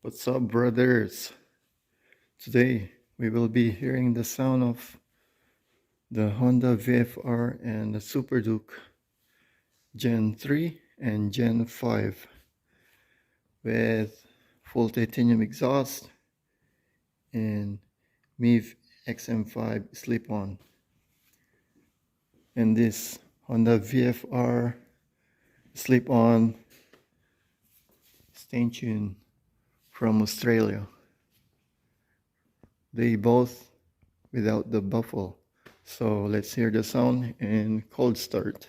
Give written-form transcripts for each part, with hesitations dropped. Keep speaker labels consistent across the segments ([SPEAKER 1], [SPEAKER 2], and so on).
[SPEAKER 1] What's up, brothers? Today we will be hearing the sound of the Honda VFR and the Super Duke Gen 3 and Gen 5 with full titanium exhaust and MIV XM5 slip-on. And this Honda VFR slip-on stain tune from Australia. They both without the buffle. So let's hear the sound and cold start.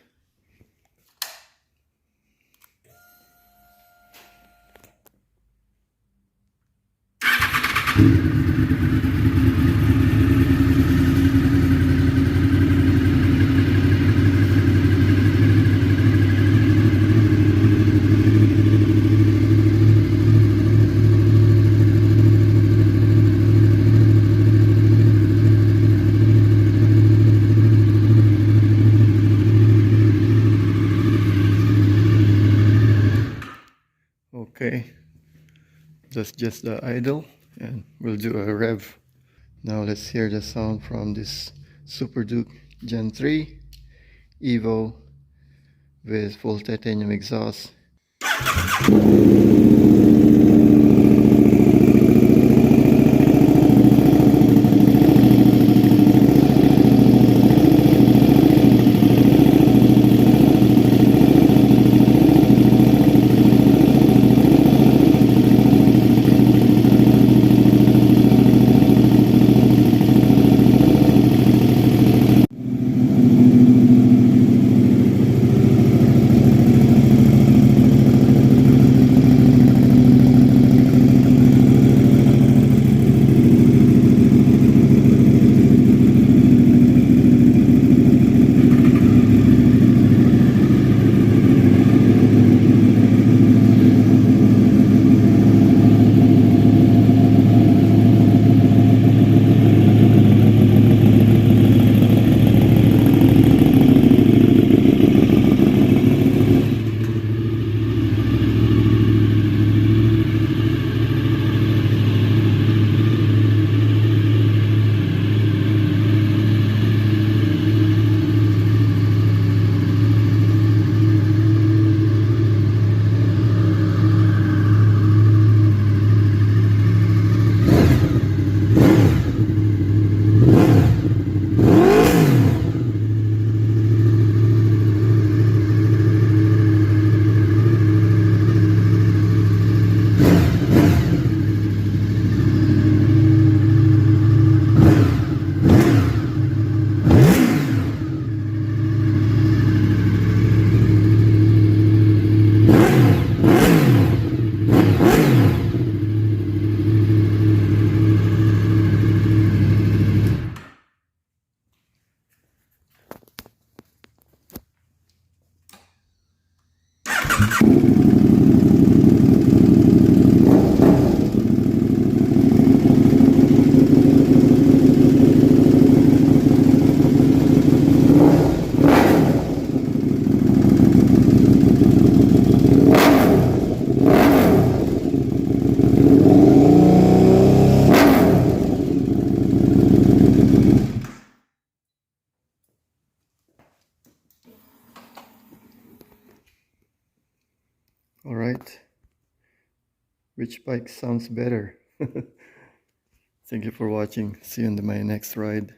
[SPEAKER 1] Okay, that's just the idle, and we'll do a rev. Now let's hear the sound from this Super Duke Gen 3 Evo with full titanium exhaust. All right, which bike sounds better? Thank you for watching. See you in my next ride.